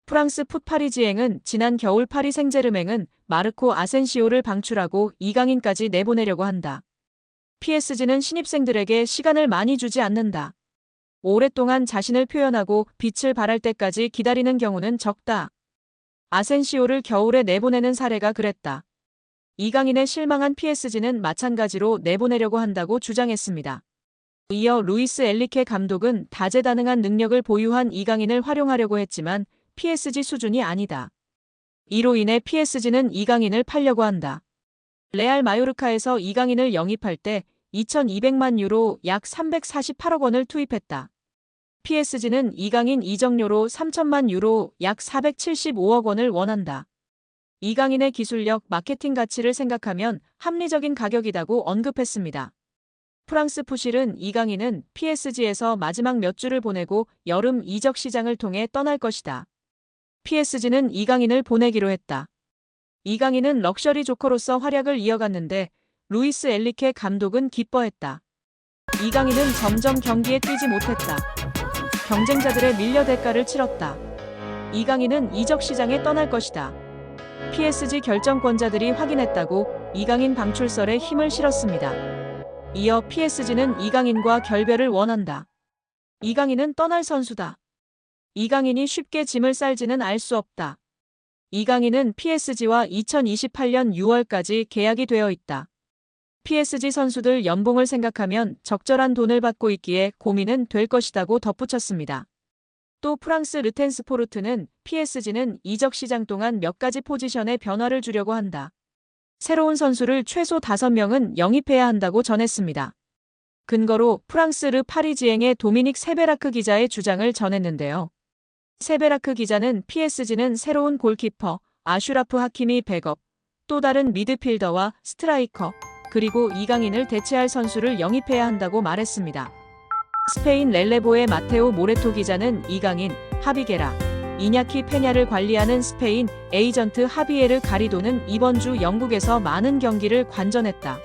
프랑스 풋파리지행은 지난 겨울 파리 생제르맹은 마르코 아센시오를 방출하고 이강인까지 내보내려고 한다. PSG는 신입생들에게 시간을 많이 주지 않는다. 오랫동안 자신을 표현하고 빛을 발할 때까지 기다리는 경우는 적다. 아센시오를 겨울에 내보내는 사례가 그랬다. 이강인에 실망한 PSG는 마찬가지로 내보내려고 한다고 주장했습니다. 이어 루이스 엘리케 감독은 다재다능한 능력을 보유한 이강인을 활용하려고 했지만 PSG 수준이 아니다. 이로 인해 PSG는 이강인을 팔려고 한다. 레알 마요르카에서 이강인을 영입할 때 2,200만 유로 약 348억 원을 투입했다. PSG는 이강인 이적료로 3천만 유로 약 475억 원을 원한다. 이강인의 기술력, 마케팅 가치를 생각하면 합리적인 가격이라고 언급했습니다. 프랑스 푸실은 이강인은 PSG에서 마지막 몇 주를 보내고 여름 이적 시장을 통해 떠날 것이다. PSG는 이강인을 보내기로 했다. 이강인은 럭셔리 조커로서 활약을 이어갔는데 루이스 엘리케 감독은 기뻐했다. 이강인은 점점 경기에 뛰지 못했다. 경쟁자들의 밀려 대가를 치렀다. 이강인은 이적 시장에 떠날 것이다. PSG 결정권자들이 확인했다고 이강인 방출설에 힘을 실었습니다. 이어 PSG는 이강인과 결별을 원한다. 이강인은 떠날 선수다. 이강인이 쉽게 짐을 쌀지는 알 수 없다. 이강인은 PSG와 2028년 6월까지 계약이 되어 있다. PSG 선수들 연봉을 생각하면 적절한 돈을 받고 있기에 고민은 될 것이라고 덧붙였습니다. 또 프랑스 르텐스포르트는 PSG는 이적 시장 동안 몇 가지 포지션에 변화를 주려고 한다. 새로운 선수를 최소 5명은 영입해야 한다고 전했습니다. 근거로 프랑스 르 파리지행의 도미닉 세베라크 기자의 주장을 전했는데요. 세베라크 기자는 PSG는 새로운 골키퍼, 아슈라프 하키미 백업, 또 다른 미드필더와 스트라이커, 그리고 이강인을 대체할 선수를 영입해야 한다고 말했습니다. 스페인 렐레보의 마테오 모레토 기자는 이강인, 하비게라, 이냐키 페냐를 관리하는 스페인 에이전트 하비에르 가리도는 이번 주 영국에서 많은 경기를 관전했다.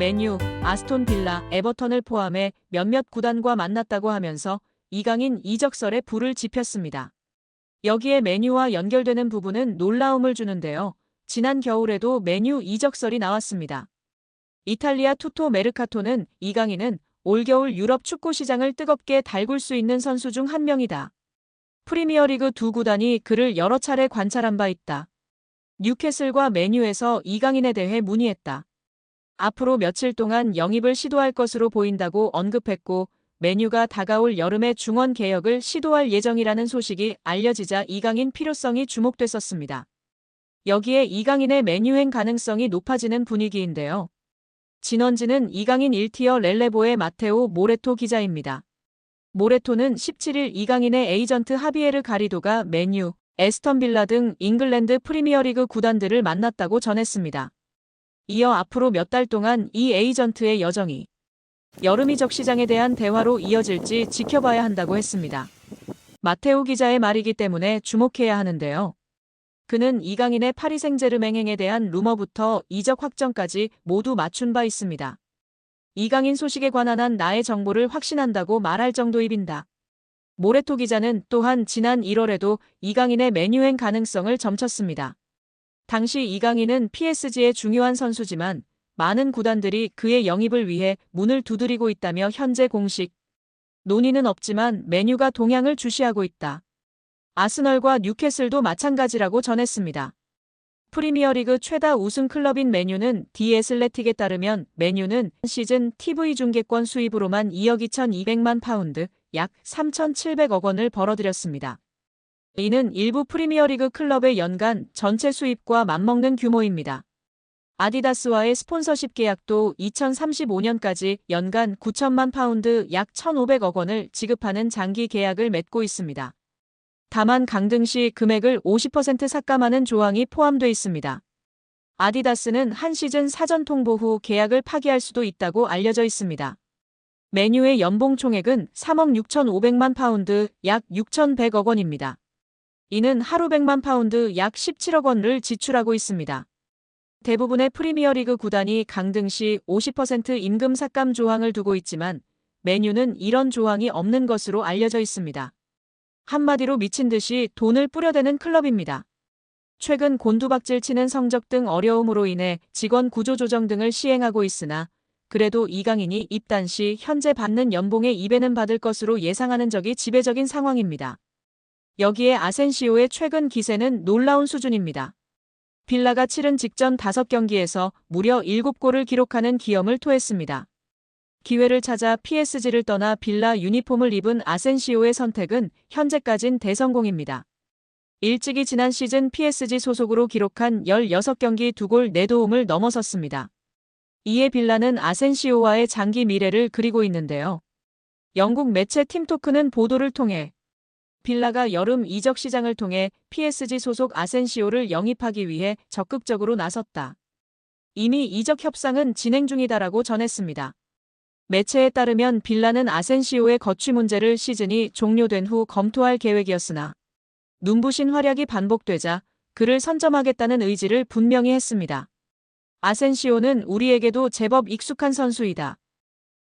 맨유, 아스톤 빌라, 에버턴을 포함해 몇몇 구단과 만났다고 하면서 이강인 이적설에 불을 지폈습니다. 여기에 맨유와 연결되는 부분은 놀라움을 주는데요. 지난 겨울에도 맨유 이적설이 나왔습니다. 이탈리아 투토 메르카토는 이강인은 올겨울 유럽 축구 시장을 뜨겁게 달굴 수 있는 선수 중 한 명이다. 프리미어리그 두 구단이 그를 여러 차례 관찰한 바 있다. 뉴캐슬과 맨유에서 이강인에 대해 문의했다. 앞으로 며칠 동안 영입을 시도할 것으로 보인다고 언급했고 맨유가 다가올 여름에 중원 개혁을 시도할 예정이라는 소식이 알려지자 이강인 필요성이 주목됐었습니다. 여기에 이강인의 맨유행 가능성이 높아지는 분위기인데요. 진원지는 이강인 1티어 렐레보의 마테오 모레토 기자입니다. 모레토는 17일 이강인의 에이전트 하비에르 가리도가 맨유, 에스턴 빌라 등 잉글랜드 프리미어리그 구단들을 만났다고 전했습니다. 이어 앞으로 몇 달 동안 이 에이전트의 여정이 여름 이적 시장에 대한 대화로 이어질지 지켜봐야 한다고 했습니다. 마테오 기자의 말이기 때문에 주목해야 하는데요. 그는 이강인의 파리 생제르맹행에 대한 루머부터 이적 확정까지 모두 맞춘 바 있습니다. 이강인 소식에 관한 한 나의 정보를 확신한다고 말할 정도입니다. 모레토 기자는 또한 지난 1월에도 이강인의 맨유행 가능성을 점쳤습니다. 당시 이강인은 PSG의 중요한 선수지만 많은 구단들이 그의 영입을 위해 문을 두드리고 있다며 현재 공식 논의는 없지만 맨유가 동향을 주시하고 있다. 아스널과 뉴캐슬도 마찬가지라고 전했습니다. 프리미어리그 최다 우승 클럽인 맨유는 디 애슬레틱에 따르면 맨유는 시즌 TV 중계권 수입으로만 2억 2,200만 파운드, 약 3,700억 원을 벌어들였습니다. 이는 일부 프리미어리그 클럽의 연간 전체 수입과 맞먹는 규모입니다. 아디다스와의 스폰서십 계약도 2035년까지 연간 9천만 파운드 약 1,500억 원을 지급하는 장기 계약을 맺고 있습니다. 다만 강등 시 금액을 50% 삭감하는 조항이 포함돼 있습니다. 아디다스는 한 시즌 사전 통보 후 계약을 파기할 수도 있다고 알려져 있습니다. 맨유의 연봉 총액은 3억 6,500만 파운드 약 6,100억 원입니다. 이는 하루 100만 파운드 약 17억 원을 지출하고 있습니다. 대부분의 프리미어리그 구단이 강등 시 50% 임금 삭감 조항을 두고 있지만 맨유는 이런 조항이 없는 것으로 알려져 있습니다. 한마디로 미친 듯이 돈을 뿌려대는 클럽입니다. 최근 곤두박질 치는 성적 등 어려움으로 인해 직원 구조 조정 등을 시행하고 있으나 그래도 이강인이 입단 시 현재 받는 연봉의 2배는 받을 것으로 예상하는 적이 지배적인 상황입니다. 여기에 아센시오의 최근 기세는 놀라운 수준입니다. 빌라가 치른 직전 5경기에서 무려 7골을 기록하는 기염을 토했습니다. 기회를 찾아 PSG를 떠나 빌라 유니폼을 입은 아센시오의 선택은 현재까진 대성공입니다. 일찍이 지난 시즌 PSG 소속으로 기록한 16경기 2골 4도움을 넘어섰습니다. 이에 빌라는 아센시오와의 장기 미래를 그리고 있는데요. 영국 매체 팀토크는 보도를 통해 빌라가 여름 이적 시장을 통해 PSG 소속 아센시오를 영입하기 위해 적극적으로 나섰다. 이미 이적 협상은 진행 중이다라고 전했습니다. 매체에 따르면 빌라는 아센시오의 거취 문제를 시즌이 종료된 후 검토할 계획이었으나 눈부신 활약이 반복되자 그를 선점하겠다는 의지를 분명히 했습니다. 아센시오는 우리에게도 제법 익숙한 선수이다.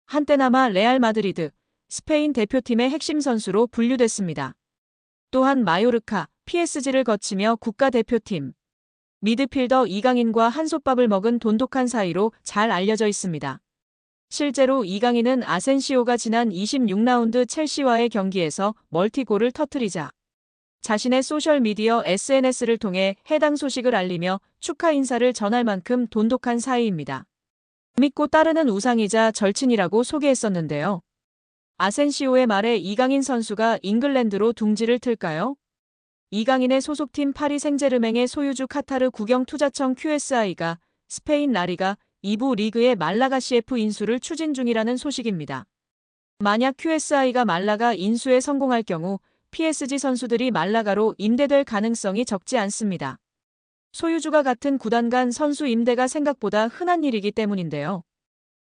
한때나마 레알 마드리드, 스페인 대표팀의 핵심 선수로 분류됐습니다. 또한 마요르카, PSG를 거치며 국가대표팀, 미드필더 이강인과 한솥밥을 먹은 돈독한 사이로 잘 알려져 있습니다. 실제로 이강인은 아센시오가 지난 26라운드 첼시와의 경기에서 멀티골을 터뜨리자 자신의 소셜미디어 SNS를 통해 해당 소식을 알리며 축하 인사를 전할 만큼 돈독한 사이입니다. 믿고 따르는 우상이자 절친이라고 소개했었는데요. 아센시오의 말에 이강인 선수가 잉글랜드로 둥지를 틀까요? 이강인의 소속팀 파리 생제르맹의 소유주 카타르 국영투자청 QSI가 스페인 라리가 2부 리그의 말라가 CF 인수를 추진 중이라는 소식입니다. 만약 QSI가 말라가 인수에 성공할 경우 PSG 선수들이 말라가로 임대될 가능성이 적지 않습니다. 소유주가 같은 구단 간 선수 임대가 생각보다 흔한 일이기 때문인데요.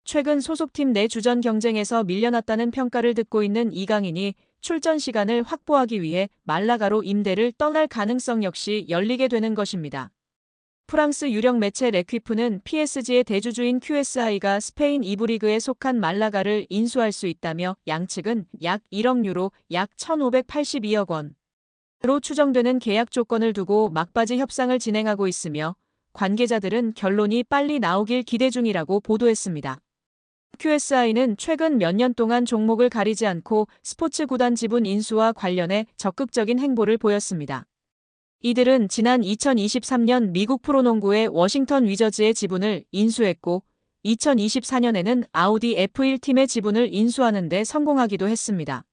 최근 소속팀 내 주전 경쟁에서 밀려났다는 평가를 듣고 있는 이강인이 출전 시간을 확보하기 위해 말라가로 임대를 떠날 가능성 역시 열리게 되는 것입니다. 프랑스 유력 매체 레퀴프는 PSG의 대주주인 QSI가 스페인 2부 리그에 속한 말라가를 인수할 수 있다며 양측은 약 1억 유로, 약 1,582억 원으로 추정되는 계약 조건을 두고 막바지 협상을 진행하고 있으며 관계자들은 결론이 빨리 나오길 기대 중이라고 보도했습니다. QSI는 최근 몇 년 동안 종목을 가리지 않고 스포츠 구단 지분 인수와 관련해 적극적인 행보를 보였습니다. 이들은 지난 2023년 미국 프로농구의 워싱턴 위저즈의 지분을 인수했고 2024년에는 아우디 F1 팀의 지분을 인수하는 데 성공하기도 했습니다.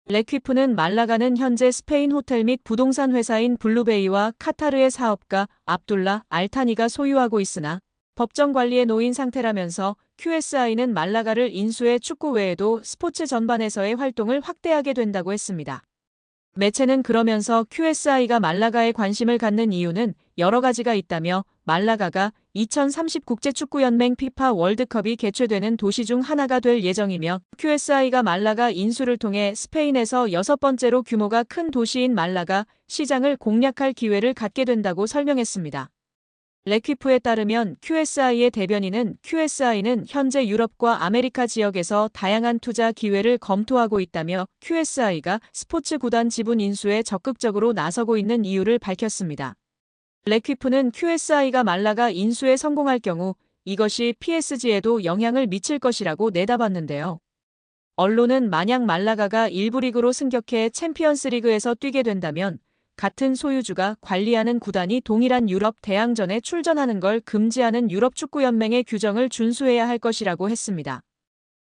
레퀴프는 말라가는 현재 스페인 호텔 및 부동산 회사인 블루베이와 카타르의 사업가 압둘라 알타니가 소유하고 있으나 법정 관리에 놓인 상태라면서 QSI는 말라가를 인수해 축구 외에도 스포츠 전반에서의 활동을 확대하게 된다고 했습니다. 매체는 그러면서 QSI가 말라가에 관심을 갖는 이유는 여러 가지가 있다며 말라가가 2030 국제축구연맹 피파 월드컵이 개최되는 도시 중 하나가 될 예정이며 QSI가 말라가 인수를 통해 스페인에서 6번째로 규모가 큰 도시인 말라가 시장을 공략할 기회를 갖게 된다고 설명했습니다. 레퀴프에 따르면 QSI의 대변인은 QSI는 현재 유럽과 아메리카 지역에서 다양한 투자 기회를 검토하고 있다며 QSI가 스포츠 구단 지분 인수에 적극적으로 나서고 있는 이유를 밝혔습니다. 레퀴프는 QSI가 말라가 인수에 성공할 경우 이것이 PSG에도 영향을 미칠 것이라고 내다봤는데요. 언론은 만약 말라가가 1부 리그로 승격해 챔피언스 리그에서 뛰게 된다면 같은 소유주가 관리하는 구단이 동일한 유럽 대항전에 출전하는 걸 금지하는 유럽축구연맹의 규정을 준수해야 할 것이라고 했습니다.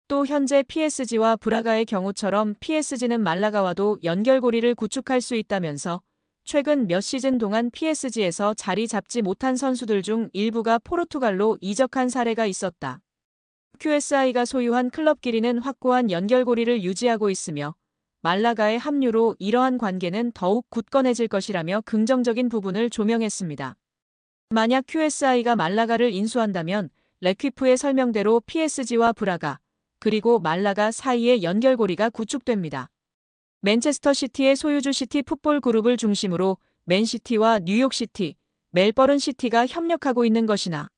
또 현재 PSG와 브라가의 경우처럼 PSG는 말라가와도 연결고리를 구축할 수 있다면서 최근 몇 시즌 동안 PSG에서 자리 잡지 못한 선수들 중 일부가 포르투갈로 이적한 사례가 있었다. QSI가 소유한 클럽끼리는 확고한 연결고리를 유지하고 있으며 말라가의 합류로 이러한 관계는 더욱 굳건해질 것이라며 긍정적인 부분을 조명했습니다. 만약 QSI가 말라가를 인수한다면 레퀴프의 설명대로 PSG와 브라가 그리고 말라가 사이의 연결고리가 구축됩니다. 맨체스터 시티의 소유주 시티 풋볼 그룹을 중심으로 맨시티와 뉴욕시티, 멜버른 시티가 협력하고 있는 것이나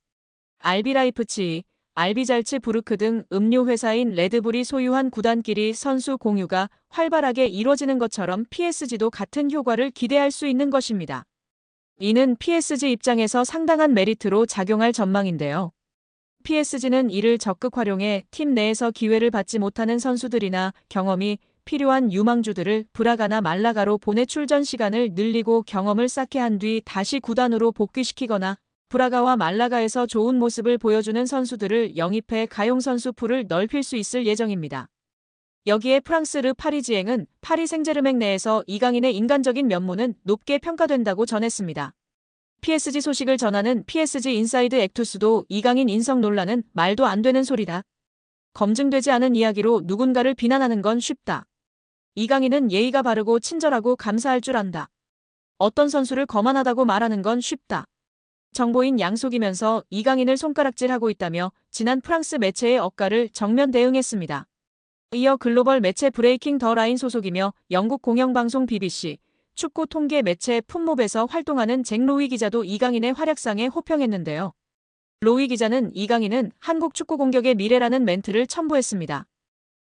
RB 라이프치히, 알비잘츠부르크 등 음료 회사인 레드불이 소유한 구단끼리 선수 공유가 활발하게 이뤄지는 것처럼 PSG도 같은 효과를 기대할 수 있는 것입니다. 이는 PSG 입장에서 상당한 메리트로 작용할 전망인데요. PSG는 이를 적극 활용해 팀 내에서 기회를 받지 못하는 선수들이나 경험이 필요한 유망주들을 브라가나 말라가로 보내 출전 시간을 늘리고 경험을 쌓게 한 뒤 다시 구단으로 복귀시키거나 브라가와 말라가에서 좋은 모습을 보여주는 선수들을 영입해 가용 선수 풀을 넓힐 수 있을 예정입니다. 여기에 프랑스 르 파리지앵은 파리 생제르맹 내에서 이강인의 인간적인 면모는 높게 평가된다고 전했습니다. PSG 소식을 전하는 PSG 인사이드 액투스도 이강인 인성 논란은 말도 안 되는 소리다. 검증되지 않은 이야기로 누군가를 비난하는 건 쉽다. 이강인은 예의가 바르고 친절하고 감사할 줄 안다. 어떤 선수를 거만하다고 말하는 건 쉽다. 정보인 양속이면서 이강인을 손가락질하고 있다며 지난 프랑스 매체의 억가를 정면 대응했습니다. 이어 글로벌 매체 브레이킹 더 라인 소속이며 영국 공영방송 BBC, 축구 통계 매체 풋몹에서 활동하는 잭 로위 기자도 이강인의 활약상에 호평했는데요. 로위 기자는 이강인은 한국 축구 공격의 미래라는 멘트를 첨부했습니다.